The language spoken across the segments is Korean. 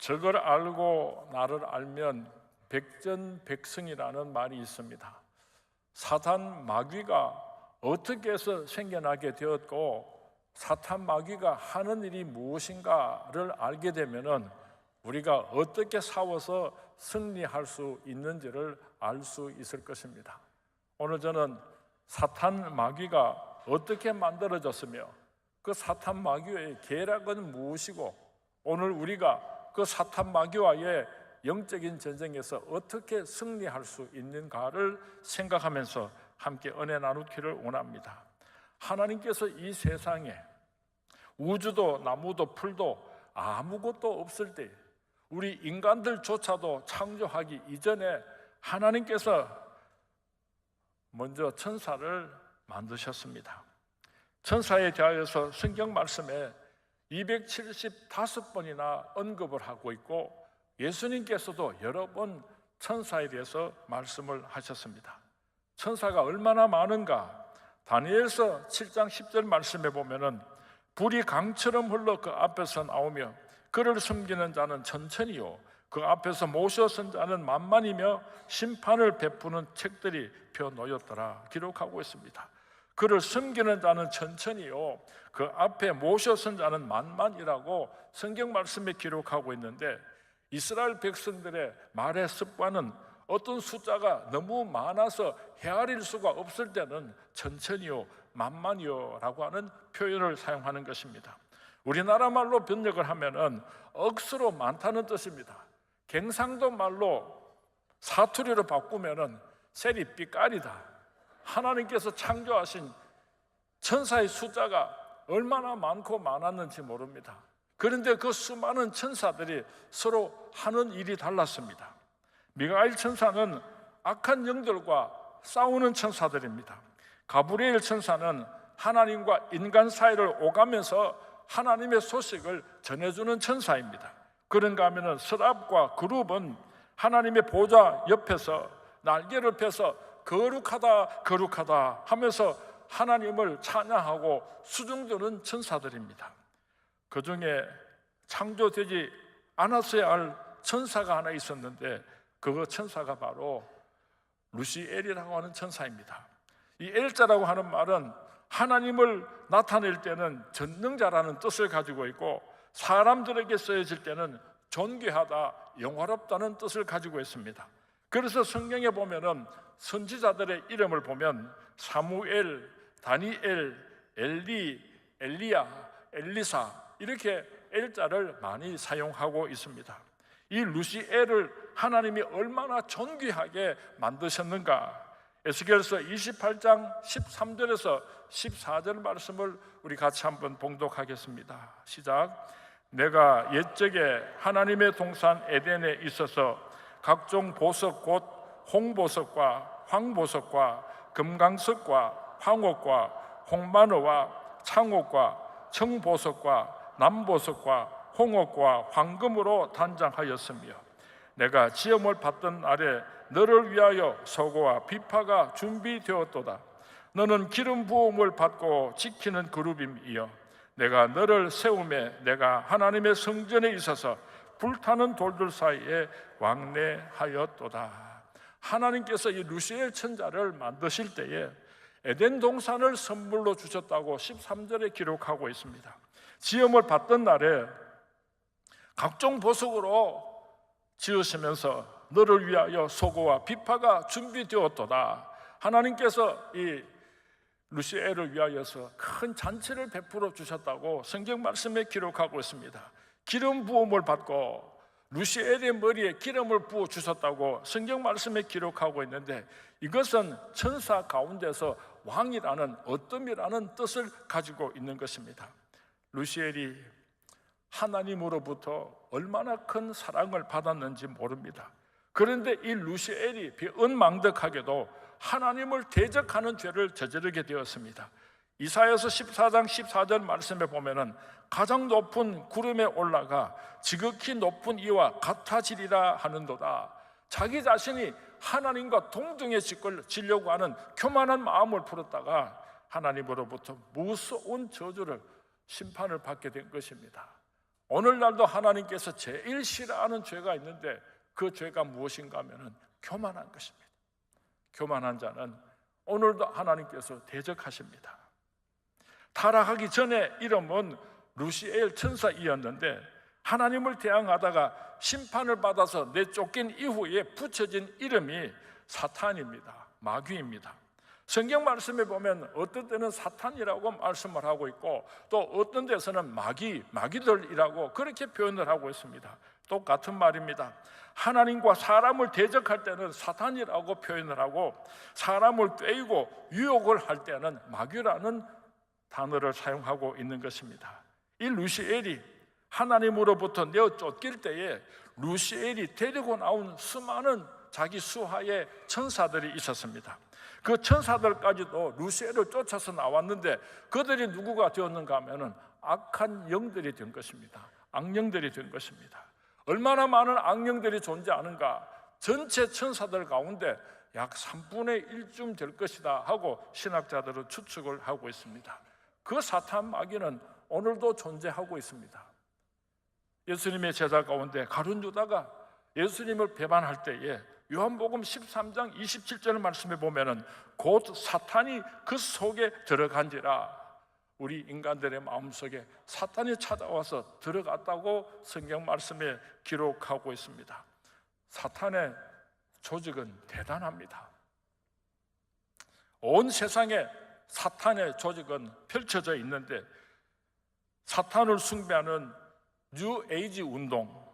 저걸 알고 나를 알면 백전백승이라는 말이 있습니다. 사탄 마귀가 어떻게 해서 생겨나게 되었고 사탄 마귀가 하는 일이 무엇인가를 알게 되면은 우리가 어떻게 싸워서 승리할 수 있는지를 알 수 있을 것입니다. 오늘 저는 사탄 마귀가 어떻게 만들어졌으며 그 사탄 마귀의 계략은 무엇이고 오늘 우리가 그 사탄 마귀와의 영적인 전쟁에서 어떻게 승리할 수 있는가를 생각하면서 함께 은혜 나누기를 원합니다. 하나님께서 이 세상에 우주도 나무도 풀도 아무것도 없을 때 우리 인간들조차도 창조하기 이전에 하나님께서 먼저 천사를 만드셨습니다. 천사에 대하여서 성경 말씀에 275번이나 언급을 하고 있고 예수님께서도 여러 번 천사에 대해서 말씀을 하셨습니다. 천사가 얼마나 많은가? 다니엘서 7장 10절 말씀에 보면은 불이 강처럼 흘러 그 앞에서 나오며 그를 숨기는 자는 천천히요 그 앞에서 모셔 선 자는 만만이며 심판을 베푸는 책들이 펴 놓였더라 기록하고 있습니다. 그를 숨기는 자는 천천히요 그 앞에 모셔 선 자는 만만이라고 성경 말씀에 기록하고 있는데 이스라엘 백성들의 말의 습관은 어떤 숫자가 너무 많아서 헤아릴 수가 없을 때는 천천히요 만만이요 라고 하는 표현을 사용하는 것입니다. 우리나라 말로 번역을 하면은 억수로 많다는 뜻입니다. 경상도 말로 사투리로 바꾸면은 셀이 삐까리다. 하나님께서 창조하신 천사의 숫자가 얼마나 많고 많았는지 모릅니다. 그런데 그 수많은 천사들이 서로 하는 일이 달랐습니다. 미가엘 천사는 악한 영들과 싸우는 천사들입니다. 가브리엘 천사는 하나님과 인간 사이를 오가면서 하나님의 소식을 전해주는 천사입니다. 그런가 하면 스랍과 그룹은 하나님의 보좌 옆에서 날개를 펴서 거룩하다 거룩하다 하면서 하나님을 찬양하고 수중드는 천사들입니다. 그 중에 창조되지 않았어야 할 천사가 하나 있었는데 그 천사가 바로 루시엘이라고 하는 천사입니다. 이 엘자라고 하는 말은 하나님을 나타낼 때는 전능자라는 뜻을 가지고 있고 사람들에게 쓰여질 때는 존귀하다, 영화롭다는 뜻을 가지고 있습니다. 그래서 성경에 보면은 선지자들의 이름을 보면 사무엘, 다니엘, 엘리, 엘리야, 엘리사 이렇게 엘자를 많이 사용하고 있습니다. 이 루시엘을 하나님이 얼마나 존귀하게 만드셨는가? 에스겔서 28장 13절에서 14절 말씀을 우리 같이 한번 봉독하겠습니다. 시작. 내가 옛적에 하나님의 동산 에덴에 있어서 각종 보석 곧 홍보석과 황보석과 금강석과 황옥과 홍마느와 창옥과 청보석과 남보석과 홍옥과 황금으로 단장하였으며 내가 지음을 받던 날에 너를 위하여 소고와 비파가 준비되었도다. 너는 기름 부음을 받고 지키는 그룹임이여 내가 너를 세우매 내가 하나님의 성전에 있어서 불타는 돌들 사이에 왕래하였도다. 하나님께서 이 루시엘 천자를 만드실 때에 에덴 동산을 선물로 주셨다고 13절에 기록하고 있습니다. 지음을 받던 날에 각종 보석으로 지으시면서 너를 위하여 소고와 비파가 준비되었도다. 하나님께서 이 루시엘을 위하여서 큰 잔치를 베풀어 주셨다고 성경 말씀에 기록하고 있습니다. 기름 부음을 받고 루시엘의 머리에 기름을 부어 주셨다고 성경 말씀에 기록하고 있는데 이것은 천사 가운데서 왕이라는 어뜸이라는 뜻을 가지고 있는 것입니다. 루시엘이 하나님으로부터 얼마나 큰 사랑을 받았는지 모릅니다. 그런데 이 루시엘이 은망덕하게도 하나님을 대적하는 죄를 저지르게 되었습니다. 이사야서 14장 14절 말씀에 보면은 가장 높은 구름에 올라가 지극히 높은 이와 같아지리라 하는도다. 자기 자신이 하나님과 동등해지려고 하는 교만한 마음을 풀었다가 하나님으로부터 무서운 저주를 심판을 받게 된 것입니다. 오늘날도 하나님께서 제일 싫어하는 죄가 있는데 그 죄가 무엇인가 하면 교만한 것입니다. 교만한 자는 오늘도 하나님께서 대적하십니다. 타락하기 전에 이름은 루시엘 천사이었는데 하나님을 대항하다가 심판을 받아서 내쫓긴 이후에 붙여진 이름이 사탄입니다. 마귀입니다. 성경 말씀에 보면 어떤 때는 사탄이라고 말씀을 하고 있고 또 어떤 데서는 마귀들이라고 그렇게 표현을 하고 있습니다. 똑같은 말입니다. 하나님과 사람을 대적할 때는 사탄이라고 표현을 하고 사람을 꾀이고 유혹을 할 때는 마귀라는 단어를 사용하고 있는 것입니다. 이 루시엘이 하나님으로부터 내어 쫓길 때에 루시엘이 데리고 나온 수많은 자기 수하의 천사들이 있었습니다. 그 천사들까지도 루시엘을 쫓아서 나왔는데 그들이 누구가 되었는가 하면 악한 영들이 된 것입니다. 악령들이 된 것입니다. 얼마나 많은 악령들이 존재하는가? 전체 천사들 가운데 약 3분의 1쯤 될 것이다 하고 신학자들은 추측을 하고 있습니다. 그 사탄 마귀는 오늘도 존재하고 있습니다. 예수님의 제자 가운데 가룟 유다가 예수님을 배반할 때에 요한복음 13장 27절 말씀에 보면은 곧 사탄이 그 속에 들어간지라, 우리 인간들의 마음속에 사탄이 찾아와서 들어갔다고 성경 말씀에 기록하고 있습니다. 사탄의 조직은 대단합니다. 온 세상에 사탄의 조직은 펼쳐져 있는데 사탄을 숭배하는 뉴 에이지 운동,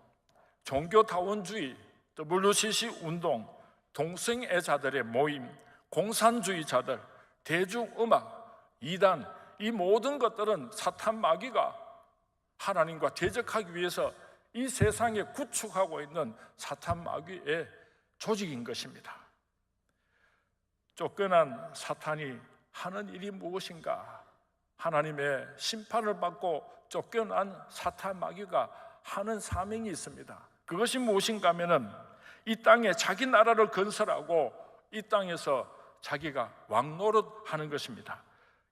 종교다원주의, WCC 운동, 동성애자들의 모임, 공산주의자들, 대중음악, 이단, 이 모든 것들은 사탄 마귀가 하나님과 대적하기 위해서 이 세상에 구축하고 있는 사탄 마귀의 조직인 것입니다. 쫓겨난 사탄이 하는 일이 무엇인가? 하나님의 심판을 받고 쫓겨난 사탄 마귀가 하는 사명이 있습니다. 그것이 무엇인가 하면은 이 땅에 자기 나라를 건설하고 이 땅에서 자기가 왕노릇하는 것입니다.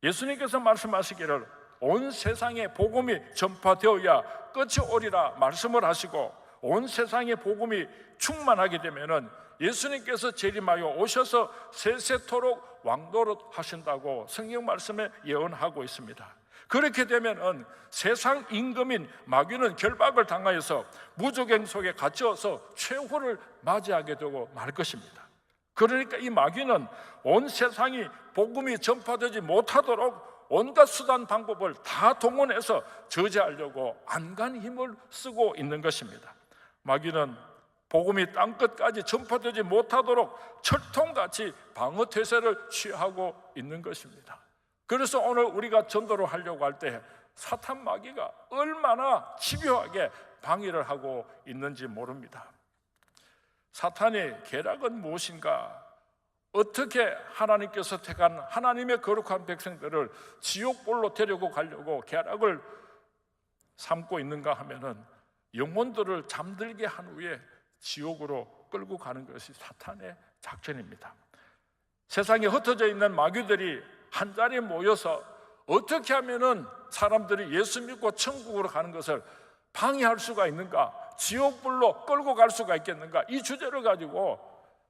예수님께서 말씀하시기를 온 세상에 복음이 전파되어야 끝이 오리라 말씀을 하시고 온 세상에 복음이 충만하게 되면은 예수님께서 재림하여 오셔서 세세토록 왕노릇 하신다고 성경 말씀에 예언하고 있습니다. 그렇게 되면은 세상 임금인 마귀는 결박을 당하여서 무저갱 속에 갇혀서 최후를 맞이하게 되고 말 것입니다. 그러니까 이 마귀는 온 세상이 복음이 전파되지 못하도록 온갖 수단 방법을 다 동원해서 저지하려고 안간 힘을 쓰고 있는 것입니다. 마귀는 복음이 땅끝까지 전파되지 못하도록 철통같이 방어태세를 취하고 있는 것입니다. 그래서 오늘 우리가 전도를 하려고 할 때 사탄 마귀가 얼마나 집요하게 방해를 하고 있는지 모릅니다. 사탄의 계략은 무엇인가? 어떻게 하나님께서 택한 하나님의 거룩한 백성들을 지옥불로 데리고 가려고 계략을 삼고 있는가 하면은 영혼들을 잠들게 한 후에 지옥으로 끌고 가는 것이 사탄의 작전입니다. 세상에 흩어져 있는 마귀들이 한 자리에 모여서 어떻게 하면은 사람들이 예수 믿고 천국으로 가는 것을 방해할 수가 있는가? 지옥불로 끌고 갈 수가 있겠는가? 이 주제를 가지고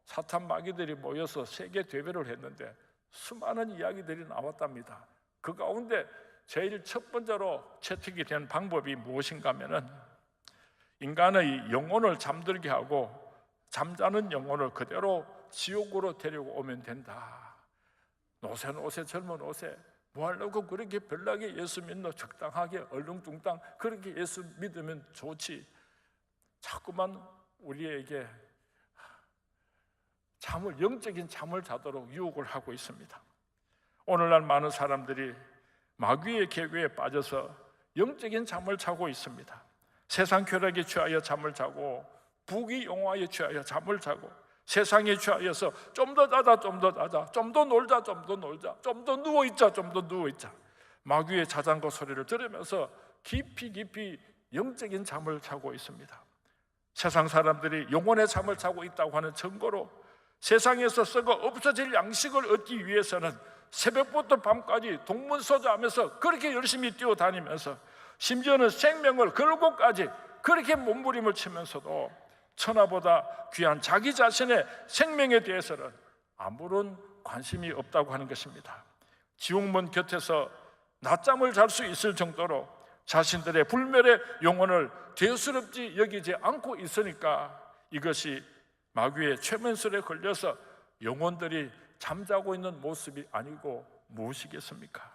사탄 마귀들이 모여서 세계 대회를 했는데 수많은 이야기들이 나왔답니다. 그 가운데 제일 첫 번째로 채택이 된 방법이 무엇인가 하면은 인간의 영혼을 잠들게 하고 잠자는 영혼을 그대로 지옥으로 데리고 오면 된다. 노새는 옷에 젊은 옷에 뭐 하려고 그렇게 별나게 예수 믿노? 적당하게 얼렁뚱땅 그렇게 예수 믿으면 좋지. 자꾸만 우리에게 영적인 잠을 자도록 유혹을 하고 있습니다. 오늘날 많은 사람들이 마귀의 계획에 빠져서 영적인 잠을 자고 있습니다. 세상 쾌락에 취하여 잠을 자고 부귀 영화에 취하여 잠을 자고 세상에 취하여서 좀 더 자자, 좀 더 자자, 좀 더 놀자, 좀 더 놀자, 좀 더 누워있자, 좀 더 누워있자. 마귀의 자장고 소리를 들으면서 깊이 영적인 잠을 자고 있습니다. 세상 사람들이 영혼의 잠을 자고 있다고 하는 증거로 세상에서 썩어 없어질 양식을 얻기 위해서는 새벽부터 밤까지 동문서주하면서 그렇게 열심히 뛰어다니면서 심지어는 생명을 걸고까지 그렇게 몸부림을 치면서도 천하보다 귀한 자기 자신의 생명에 대해서는 아무런 관심이 없다고 하는 것입니다. 지옥문 곁에서 낮잠을 잘 수 있을 정도로 자신들의 불멸의 영혼을 대수롭지 여기지 않고 있으니까 이것이 마귀의 최면술에 걸려서 영혼들이 잠자고 있는 모습이 아니고 무엇이겠습니까?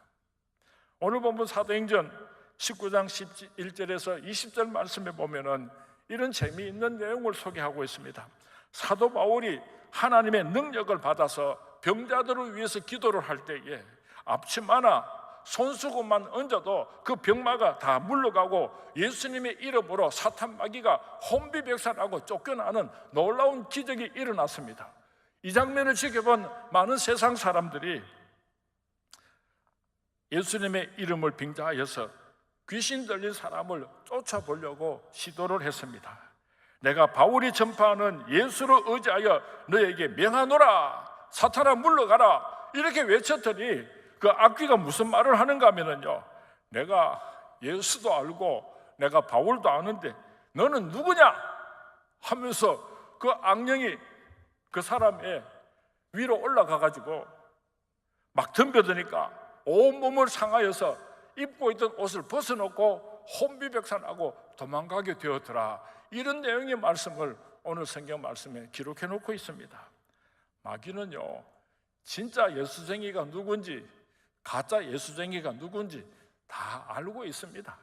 오늘 본문 사도행전 19장 11절에서 20절 말씀에 보면은 이런 재미있는 내용을 소개하고 있습니다. 사도 바울이 하나님의 능력을 받아서 병자들을 위해서 기도를 할 때에 앞치마나 손수건만 얹어도 그 병마가 다 물러가고 예수님의 이름으로 사탄 마귀가 혼비백산하고 쫓겨나는 놀라운 기적이 일어났습니다. 이 장면을 지켜본 많은 세상 사람들이 예수님의 이름을 빙자하여서 귀신 들린 사람을 쫓아보려고 시도를 했습니다. 내가 바울이 전파하는 예수를 의지하여 너에게 명하노라, 사탄아 물러가라, 이렇게 외쳤더니 그 악귀가 무슨 말을 하는가 하면요, 내가 예수도 알고 내가 바울도 아는데 너는 누구냐 하면서 그 악령이 그 사람의 위로 올라가 가지고 막 덤벼드니까 온몸을 상하여서 입고 있던 옷을 벗어놓고 혼비백산하고 도망가게 되었더라. 이런 내용의 말씀을 오늘 성경 말씀에 기록해 놓고 있습니다. 마귀는요, 진짜 예수쟁이가 누군지 가짜 예수쟁이가 누군지 다 알고 있습니다.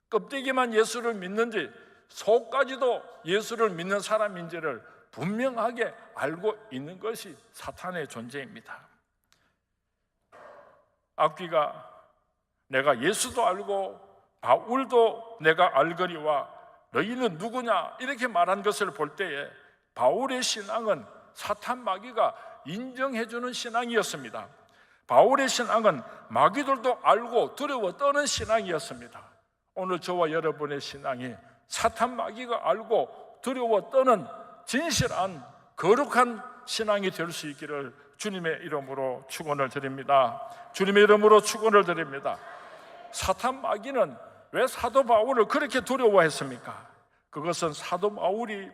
껍데기만 예수를 믿는지 속까지도 예수를 믿는 사람인지를 분명하게 알고 있는 것이 사탄의 존재입니다. 악귀가 내가 예수도 알고 바울도 내가 알거니와 너희는 누구냐 이렇게 말한 것을 볼 때에 바울의 신앙은 사탄 마귀가 인정해주는 신앙이었습니다. 바울의 신앙은 마귀들도 알고 두려워 떠는 신앙이었습니다. 오늘 저와 여러분의 신앙이 사탄 마귀가 알고 두려워 떠는 진실한 거룩한 신앙이 될 수 있기를 주님의 이름으로 축원을 드립니다. 주님의 이름으로 축원을 드립니다. 사탄 마귀는 왜 사도 바울을 그렇게 두려워했습니까? 그것은 사도 바울이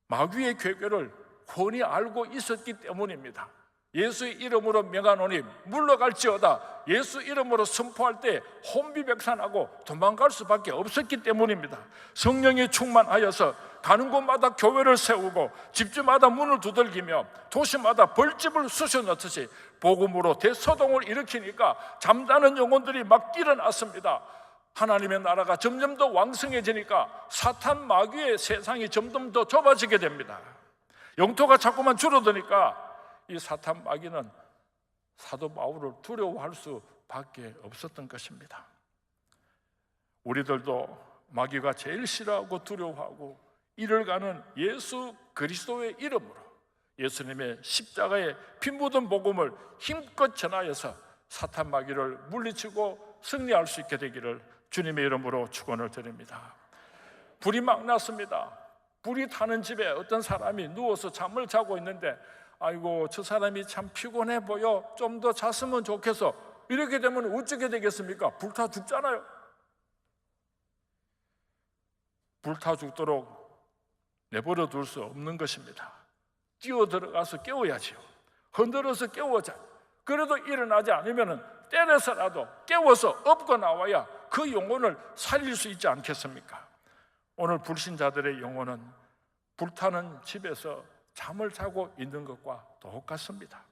마귀의 괴계를 훤히 알고 있었기 때문입니다. 예수의 이름으로 명하노니 물러갈지어다 예수 이름으로 선포할 때 혼비백산하고 도망갈 수밖에 없었기 때문입니다. 성령이 충만하여서 가는 곳마다 교회를 세우고 집집마다 문을 두들기며 도시마다 벌집을 쑤셔 넣듯이 복음으로 대소동을 일으키니까 잠자는 영혼들이 막 일어났습니다. 하나님의 나라가 점점 더 왕성해지니까 사탄 마귀의 세상이 점점 더 좁아지게 됩니다. 영토가 자꾸만 줄어드니까 이 사탄 마귀는 사도 바울을 두려워할 수밖에 없었던 것입니다. 우리들도 마귀가 제일 싫어하고 두려워하고 이를 가는 예수 그리스도의 이름으로 예수님의 십자가의 피 묻은 복음을 힘껏 전하여서 사탄 마귀를 물리치고 승리할 수 있게 되기를 주님의 이름으로 축원을 드립니다. 불이 막 났습니다. 불이 타는 집에 어떤 사람이 누워서 잠을 자고 있는데 아이고 저 사람이 참 피곤해 보여, 좀 더 잤으면 좋겠어. 이렇게 되면 어떻게 되겠습니까? 불타 죽잖아요. 불타 죽도록 내버려 둘 수 없는 것입니다. 뛰어 들어가서 깨워야지요. 흔들어서 깨워자. 그래도 일어나지 않으면 때려서라도 깨워서 업고 나와야 그 영혼을 살릴 수 있지 않겠습니까? 오늘 불신자들의 영혼은 불타는 집에서 잠을 자고 있는 것과 똑같습니다.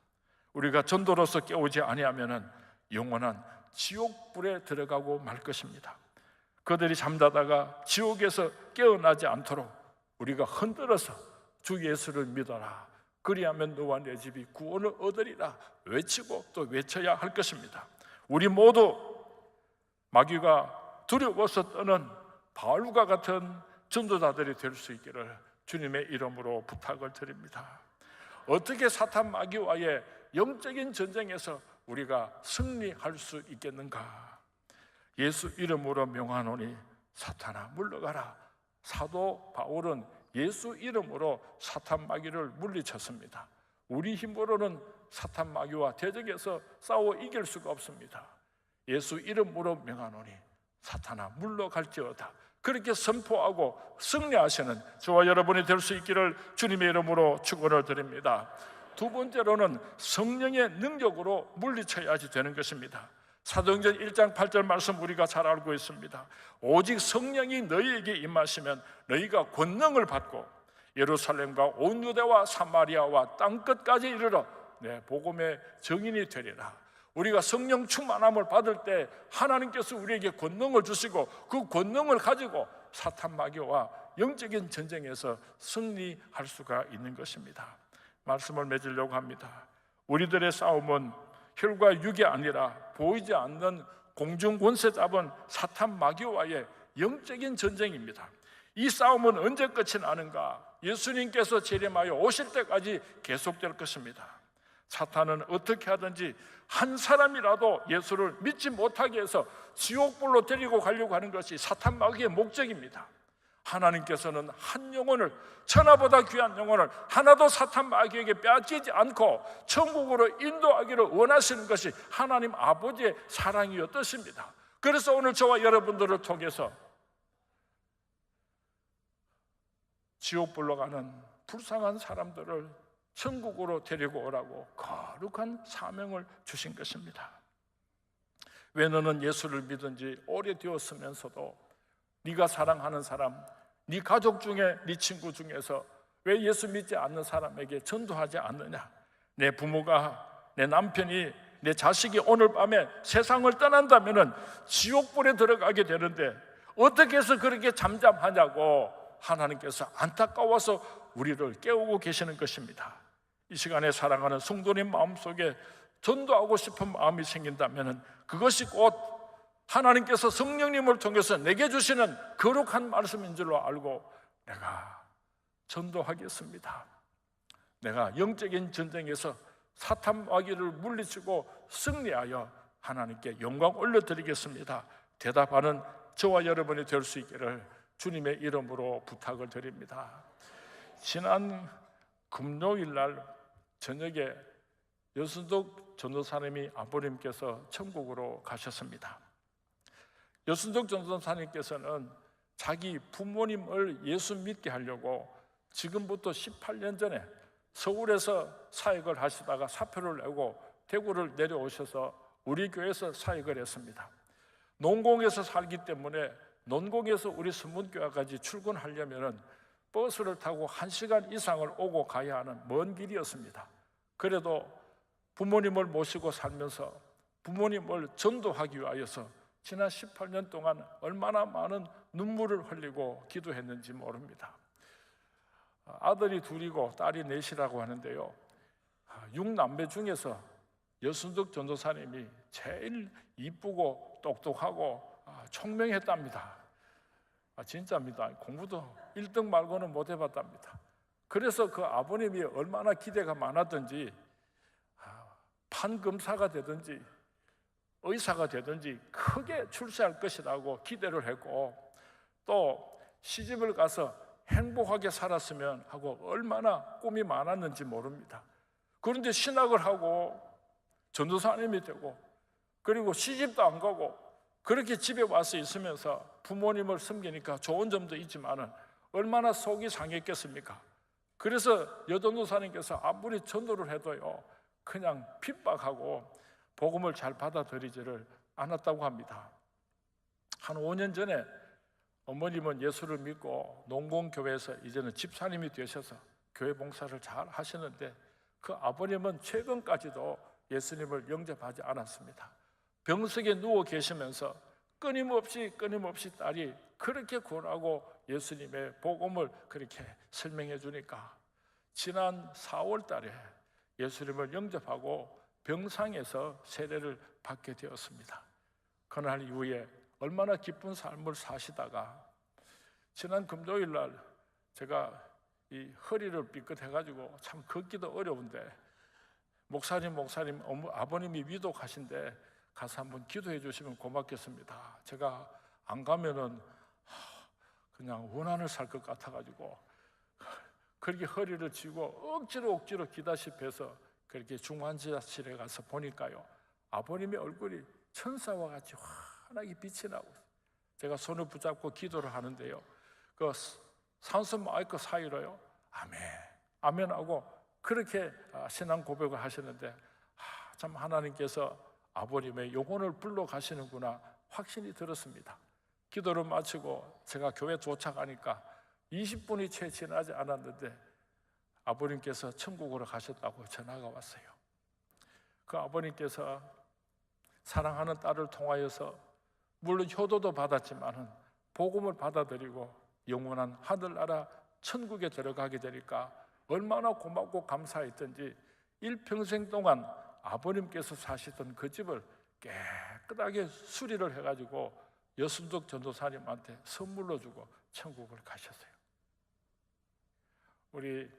우리가 전도로서 깨우지 아니하면 영원한 지옥불에 들어가고 말 것입니다. 그들이 잠자다가 지옥에서 깨어나지 않도록 우리가 흔들어서 주 예수를 믿어라, 그리하면 너와 내 집이 구원을 얻으리라 외치고 또 외쳐야 할 것입니다. 우리 모두 마귀가 두려워서 떠는 바울과 같은 전도자들이 될 수 있기를 주님의 이름으로 부탁을 드립니다. 어떻게 사탄 마귀와의 영적인 전쟁에서 우리가 승리할 수 있겠는가? 예수 이름으로 명하노니 사탄아 물러가라. 사도 바울은 예수 이름으로 사탄 마귀를 물리쳤습니다. 우리 힘으로는 사탄 마귀와 대적해서 싸워 이길 수가 없습니다. 예수 이름으로 명하노니 사탄아 물러갈지어다. 그렇게 선포하고 승리하시는 저와 여러분이 될 수 있기를 주님의 이름으로 축원을 드립니다. 두 번째로는 성령의 능력으로 물리쳐야지 되는 것입니다. 사도행전 1장 8절 말씀 우리가 잘 알고 있습니다. 오직 성령이 너희에게 임하시면 너희가 권능을 받고 예루살렘과 온 유대와 사마리아와 땅끝까지 이르러 내 복음의 증인이 되리라. 우리가 성령 충만함을 받을 때 하나님께서 우리에게 권능을 주시고 그 권능을 가지고 사탄 마귀와 영적인 전쟁에서 승리할 수가 있는 것입니다. 말씀을 맺으려고 합니다. 우리들의 싸움은 혈과 육이 아니라 보이지 않는 공중 권세 잡은 사탄 마귀와의 영적인 전쟁입니다. 이 싸움은 언제 끝이 나는가? 예수님께서 재림하여 오실 때까지 계속될 것입니다. 사탄은 어떻게 하든지 한 사람이라도 예수를 믿지 못하게 해서 지옥불로 데리고 가려고 하는 것이 사탄 마귀의 목적입니다. 하나님께서는 한 영혼을, 천하보다 귀한 영혼을 하나도 사탄 마귀에게 빼앗기지 않고 천국으로 인도하기를 원하시는 것이 하나님 아버지의 사랑이었듯입니다. 그래서 오늘 저와 여러분들을 통해서 지옥불로 가는 불쌍한 사람들을 천국으로 데리고 오라고 거룩한 사명을 주신 것입니다. 왜 너는 예수를 믿은 지 오래되었으면서도 네가 사랑하는 사람, 네 가족 중에, 네 친구 중에서 왜 예수 믿지 않는 사람에게 전도하지 않느냐? 내 부모가, 내 남편이, 내 자식이 오늘 밤에 세상을 떠난다면 지옥불에 들어가게 되는데 어떻게 해서 그렇게 잠잠하냐고 하나님께서 안타까워서 우리를 깨우고 계시는 것입니다. 이 시간에 사랑하는 성도님 마음속에 전도하고 싶은 마음이 생긴다면 그것이 곧 하나님께서 성령님을 통해서 내게 주시는 거룩한 말씀인 줄로 알고 내가 전도하겠습니다. 내가 영적인 전쟁에서 사탄 마귀를 물리치고 승리하여 하나님께 영광 올려드리겠습니다. 대답하는 저와 여러분이 될 수 있기를 주님의 이름으로 부탁을 드립니다. 지난 금요일 날 저녁에 여순덕 전도사님이 아버님께서 천국으로 가셨습니다. 여순덕 전도사님께서는 자기 부모님을 예수 믿게 하려고 지금부터 18년 전에 서울에서 사역을 하시다가 사표를 내고 대구를 내려오셔서 우리 교회에서 사역을 했습니다. 농공에서 살기 때문에 논공에서 우리 선문교회까지 출근하려면 버스를 타고 1시간 이상을 오고 가야 하는 먼 길이었습니다. 그래도 부모님을 모시고 살면서 부모님을 전도하기 위하여서 지난 18년 동안 얼마나 많은 눈물을 흘리고 기도했는지 모릅니다. 아들이 둘이고 딸이 넷이라고 하는데요, 6남매 중에서 여순덕 전도사님이 제일 이쁘고 똑똑하고 총명했답니다. 진짜입니다. 공부도 1등 말고는 못 해봤답니다. 그래서 그 아버님이 얼마나 기대가 많았던지 판검사가 되든지 의사가 되든지 크게 출세할 것이라고 기대를 했고, 또 시집을 가서 행복하게 살았으면 하고 얼마나 꿈이 많았는지 모릅니다. 그런데 신학을 하고 전도사님이 되고 그리고 시집도 안 가고 그렇게 집에 와서 있으면서 부모님을 섬기니까 좋은 점도 있지만 얼마나 속이 상했겠습니까? 그래서 여전도사님께서 아무리 전도를 해도요 그냥 핍박하고 복음을 잘 받아들이지를 않았다고 합니다. 한 5년 전에 어머님은 예수를 믿고 농공교회에서 이제는 집사님이 되셔서 교회 봉사를 잘 하시는데 그 아버님은 최근까지도 예수님을 영접하지 않았습니다. 병석에 누워 계시면서 끊임없이 딸이 그렇게 권하고 예수님의 복음을 그렇게 설명해 주니까 지난 4월 달에 예수님을 영접하고 병상에서 세례를 받게 되었습니다. 그날 이후에 얼마나 기쁜 삶을 사시다가 지난 금요일 날 제가 이 허리를 삐끗해가지고 참 걷기도 어려운데 목사님 아버님이 위독하신데 가서 한번 기도해 주시면 고맙겠습니다. 제가 안 가면은 그냥 원한을 살 것 같아가지고 그렇게 허리를 쥐고 억지로 기다시피 해서 그렇게 중환자실에 가서 보니까요 아버님의 얼굴이 천사와 같이 환하게 빛이 나고 제가 손을 붙잡고 기도를 하는데요, 그 산소 마이크 사이로요, 아멘, 아멘 하고 그렇게 신앙 고백을 하시는데, 참 하나님께서 아버님의 영혼을 불러 가시는구나 확신이 들었습니다. 기도를 마치고 제가 교회 도착하니까 20분이 채 지나지 않았는데 아버님께서 천국으로 가셨다고 전화가 왔어요. 그 아버님께서 사랑하는 딸을 통하여서 물론 효도도 받았지만은 복음을 받아들이고 영원한 하늘나라 천국에 들어가게 되니까 얼마나 고맙고 감사했던지 일평생 동안 아버님께서 사시던 그 집을 깨끗하게 수리를 해가지고 여순덕 전도사님한테 선물로 주고 천국을 가셨어요. 우리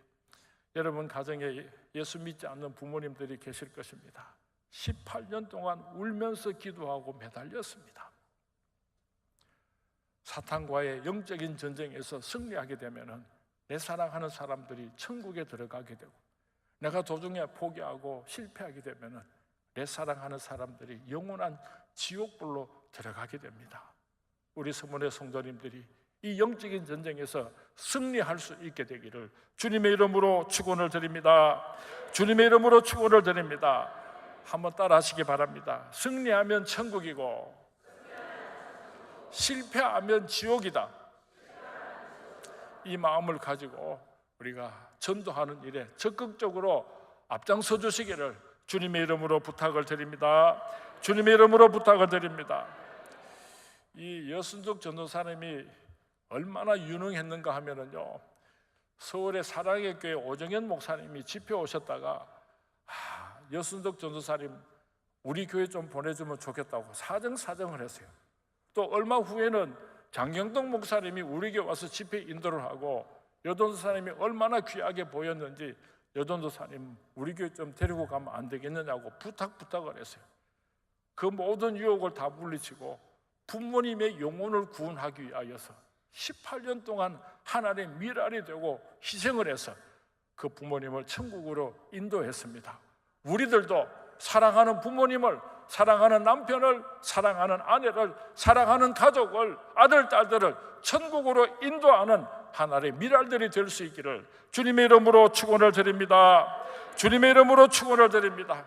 여러분 가정에 예수 믿지 않는 부모님들이 계실 것입니다. 18년 동안 울면서 기도하고 매달렸습니다. 사탄과의 영적인 전쟁에서 승리하게 되면은 내 사랑하는 사람들이 천국에 들어가게 되고, 내가 도중에 포기하고 실패하게 되면은 내 사랑하는 사람들이 영원한 지옥불로 들어가게 됩니다. 우리 서문의 성도님들이 이 영적인 전쟁에서 승리할 수 있게 되기를 주님의 이름으로 축원을 드립니다. 주님의 이름으로 축원을 드립니다. 한번 따라 하시기 바랍니다. 승리하면 천국이고 실패하면 지옥이다. 이 마음을 가지고 우리가 전도하는 일에 적극적으로 앞장서 주시기를 주님의 이름으로 부탁을 드립니다. 주님의 이름으로 부탁을 드립니다. 이 여순덕 전도사님이 얼마나 유능했는가 하면은요, 서울의 사랑의 교회 오정현 목사님이 집회 오셨다가 여순덕 전도사님 우리 교회 좀 보내주면 좋겠다고 사정사정을 했어요. 또 얼마 후에는 장경동 목사님이 우리 교회 와서 집회 인도를 하고 여전도사님이 얼마나 귀하게 보였는지 여전도사님 우리 교회 좀 데리고 가면 안 되겠느냐고 부탁을 했어요. 그 모든 유혹을 다 물리치고 부모님의 영혼을 구원하기 위하여서 18년 동안 하나님의 미랄이 되고 희생을 해서 그 부모님을 천국으로 인도했습니다. 우리들도 사랑하는 부모님을, 사랑하는 남편을, 사랑하는 아내를, 사랑하는 가족을, 아들, 딸들을 천국으로 인도하는 하나님의 미랄들이 될 수 있기를 주님의 이름으로 축원을 드립니다. 주님의 이름으로 축원을 드립니다.